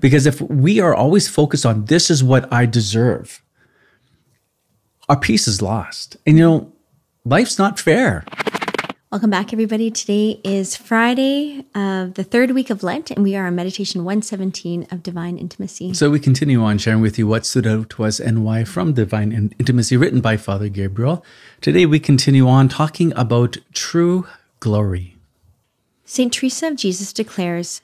Because if we are always focused on this is what I deserve, our peace is lost. And life's not fair. Welcome back, everybody. Today is Friday of the third week of Lent, and we are on Meditation 117 of Divine Intimacy. So we continue on sharing with you what stood out to us and why from Divine Intimacy, written by Father Gabriel. Today we continue on talking about true glory. St. Teresa of Jesus declares,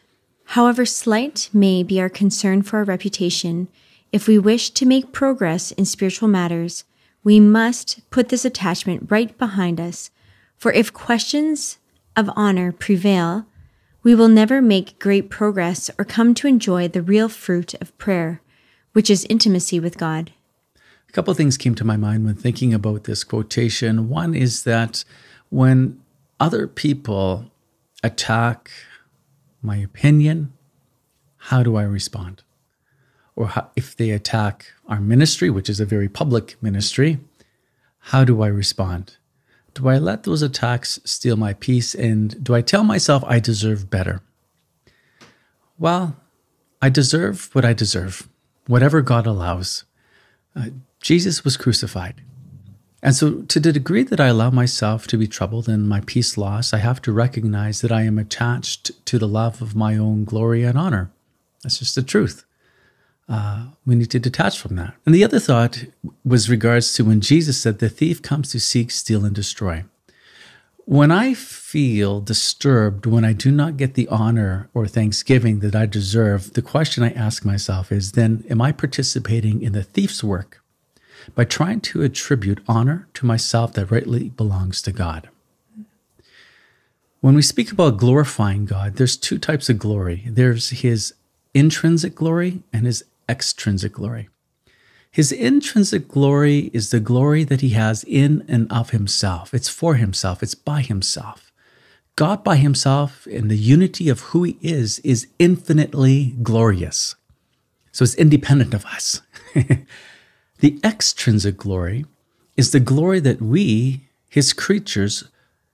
however slight may be our concern for our reputation, if we wish to make progress in spiritual matters, we must put this attachment right behind us. For if questions of honor prevail, we will never make great progress or come to enjoy the real fruit of prayer, which is intimacy with God. A couple of things came to my mind when thinking about this quotation. One is that when other people attack my opinion, how do I respond? Or if they attack our ministry, which is a very public ministry, how do I respond? Do I let those attacks steal my peace, and do I tell myself I deserve better? Well, I deserve what I deserve, whatever God allows. Jesus was crucified. And so to the degree that I allow myself to be troubled and my peace lost, I have to recognize that I am attached to the love of my own glory and honor. That's just the truth. We need to detach from that. And the other thought was regards to when Jesus said, the thief comes to seek, steal, and destroy. When I feel disturbed, when I do not get the honor or thanksgiving that I deserve, the question I ask myself is then, am I participating in the thief's work by trying to attribute honor to myself that rightly belongs to God? When we speak about glorifying God, there's two types of glory. There's his intrinsic glory and his extrinsic glory. His intrinsic glory is the glory that he has in and of himself. It's for himself. It's by himself. God by himself in the unity of who he is infinitely glorious. So it's independent of us. The extrinsic glory is the glory that we, his creatures,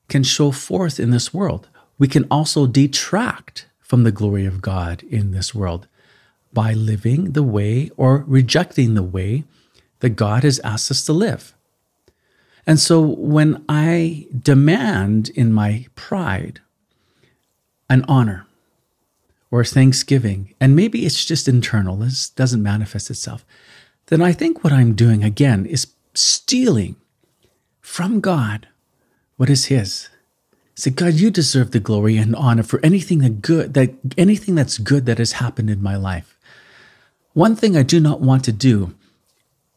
can show forth in this world. We can also detract from the glory of God in this world by living the way or rejecting the way that God has asked us to live. And so when I demand in my pride an honor or thanksgiving, and maybe it's just internal, this doesn't manifest itself, then I think what I'm doing again is stealing from God what is his. Say, God, you deserve the glory and honor for anything that's good that has happened in my life. One thing I do not want to do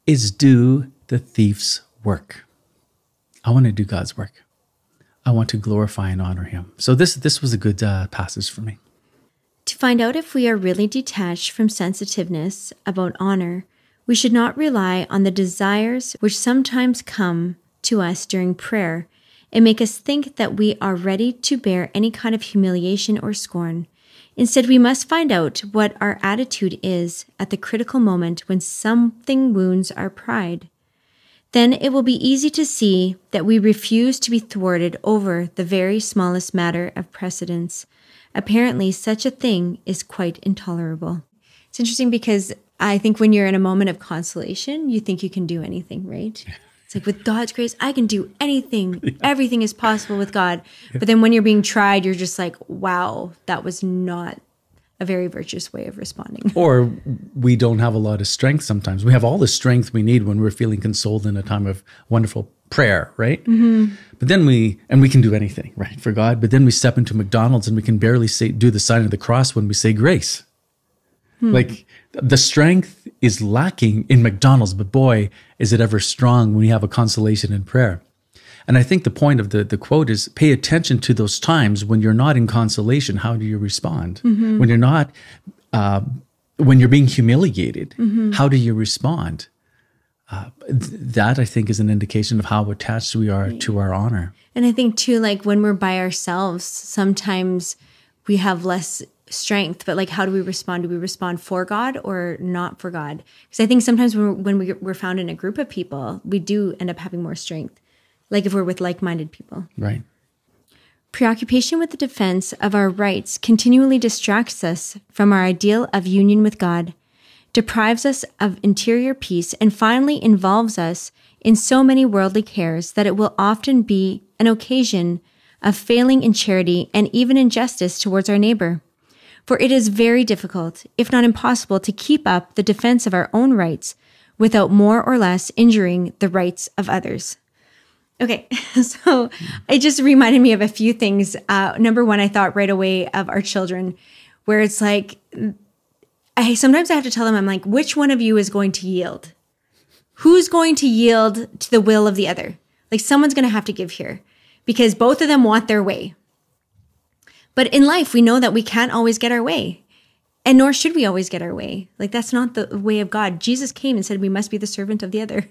is do the thief's work. I want to do God's work. I want to glorify and honor him. So this was a good passage for me. To find out if we are really detached from sensitiveness about honor, we should not rely on the desires which sometimes come to us during prayer and make us think that we are ready to bear any kind of humiliation or scorn. Instead, we must find out what our attitude is at the critical moment when something wounds our pride. Then it will be easy to see that we refuse to be thwarted over the very smallest matter of precedence. Apparently, such a thing is quite intolerable. It's interesting because I think when you're in a moment of consolation, you think you can do anything, right? It's like, with God's grace, I can do anything. Yeah. Everything is possible with God. Yeah. But then when you're being tried, you're just like, wow, that was not a very virtuous way of responding. Or we don't have a lot of strength sometimes. We have all the strength we need when we're feeling consoled in a time of wonderful prayer, right? Mm-hmm. But then we can do anything, right, for God. But then we step into McDonald's and we can barely do the sign of the cross when we say grace. Like the strength is lacking in McDonald's, but boy, is it ever strong when we have a consolation in prayer. And I think the point of the quote is pay attention to those times when you're not in consolation. How do you respond? Mm-hmm. When you're not, when you're being humiliated, mm-hmm. how do you respond? That I think is an indication of how attached we are to our honor. And I think too, like when we're by ourselves, sometimes we have less strength, but like, how do we respond? Do we respond for God or not for God? Because I think sometimes when we're found in a group of people, we do end up having more strength. Like if we're with like-minded people. Right. Preoccupation with the defense of our rights continually distracts us from our ideal of union with God, deprives us of interior peace, and finally involves us in so many worldly cares that it will often be an occasion of failing in charity and even in justice towards our neighbor. For it is very difficult, if not impossible, to keep up the defense of our own rights without more or less injuring the rights of others. Okay, so it just reminded me of a few things. Number one, I thought right away of our children, where it's like, sometimes I have to tell them, I'm like, which one of you is going to yield? Who's going to yield to the will of the other? Like someone's going to have to give here because both of them want their way. But in life, we know that we can't always get our way. And nor should we always get our way. Like that's not the way of God. Jesus came and said we must be the servant of the other.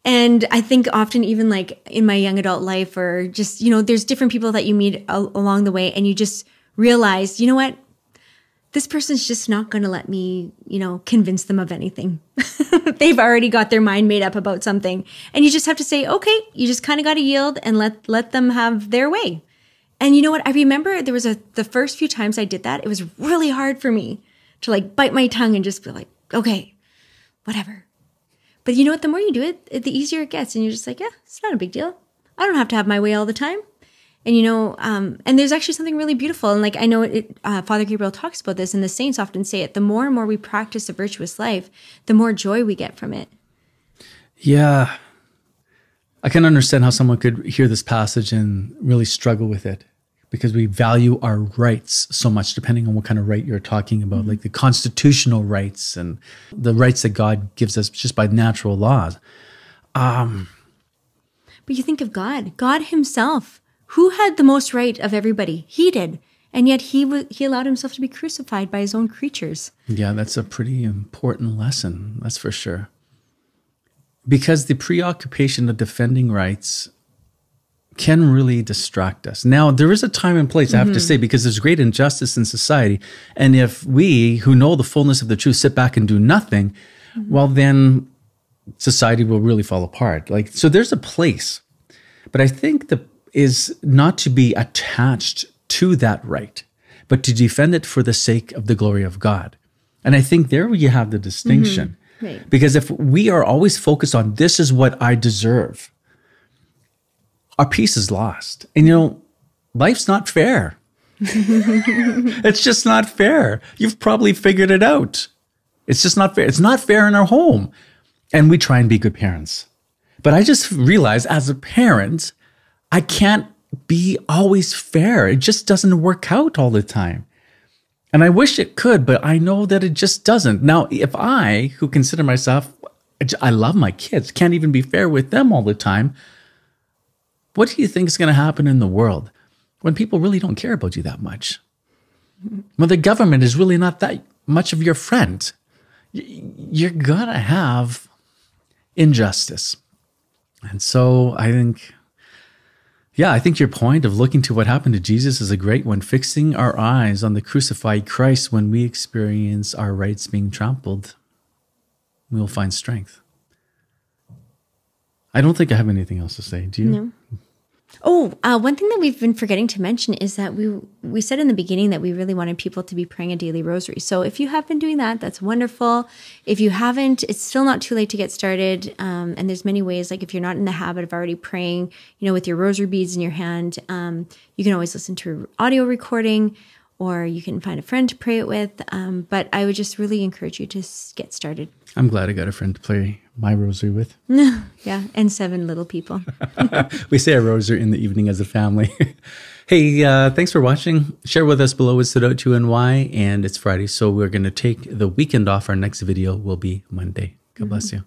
And I think often even like in my young adult life or just, there's different people that you meet along the way and you just realize, you know what? This person's just not going to let me, convince them of anything. They've already got their mind made up about something. And you just have to say, okay, you just kind of got to yield and let them have their way. And you know what? I remember there was the first few times I did that, it was really hard for me to like bite my tongue and just be like, okay, whatever. But you know what? The more you do it, the easier it gets. And you're just like, yeah, it's not a big deal. I don't have to have my way all the time. And and there's actually something really beautiful. And like, I know Father Gabriel talks about this and the saints often say it. The more and more we practice a virtuous life, the more joy we get from it. Yeah. I can understand how someone could hear this passage and really struggle with it because we value our rights so much, depending on what kind of right you're talking about, like the constitutional rights and the rights that God gives us just by natural laws. But you think of God himself. Who had the most right of everybody? He did. And yet he allowed himself to be crucified by his own creatures. Yeah, that's a pretty important lesson. That's for sure. Because the preoccupation of defending rights can really distract us. Now, there is a time and place, I have to say, because there's great injustice in society. And if we, who know the fullness of the truth, sit back and do nothing, well, then society will really fall apart. So there's a place. But I think is not to be attached to that right, but to defend it for the sake of the glory of God. And I think there you have the distinction. Right. Because if we are always focused on this is what I deserve, our peace is lost. And life's not fair. It's just not fair. You've probably figured it out. It's just not fair. It's not fair in our home. And we try and be good parents. But I just realized as a parent, I can't be always fair. It just doesn't work out all the time. And I wish it could, but I know that it just doesn't. Now, if I, who consider myself, I love my kids, can't even be fair with them all the time, what do you think is going to happen in the world when people really don't care about you that much? When the government is really not that much of your friend, you're going to have injustice. And so I think your point of looking to what happened to Jesus is a great one, fixing our eyes on the crucified Christ when we experience our rights being trampled, we will find strength. I don't think I have anything else to say. Do you? No. Oh, one thing that we've been forgetting to mention is that we said in the beginning that we really wanted people to be praying a daily rosary. So if you have been doing that, that's wonderful. If you haven't, it's still not too late to get started. And there's many ways, like if you're not in the habit of already praying, with your rosary beads in your hand, you can always listen to an audio recording or you can find a friend to pray it with. But I would just really encourage you to get started. I'm glad I got a friend to play my rosary with. Yeah, and 7 little people. We say a rosary in the evening as a family. Hey, thanks for watching. Share with us below what stood out to you and why. And it's Friday, so we're going to take the weekend off. Our next video will be Monday. God bless you.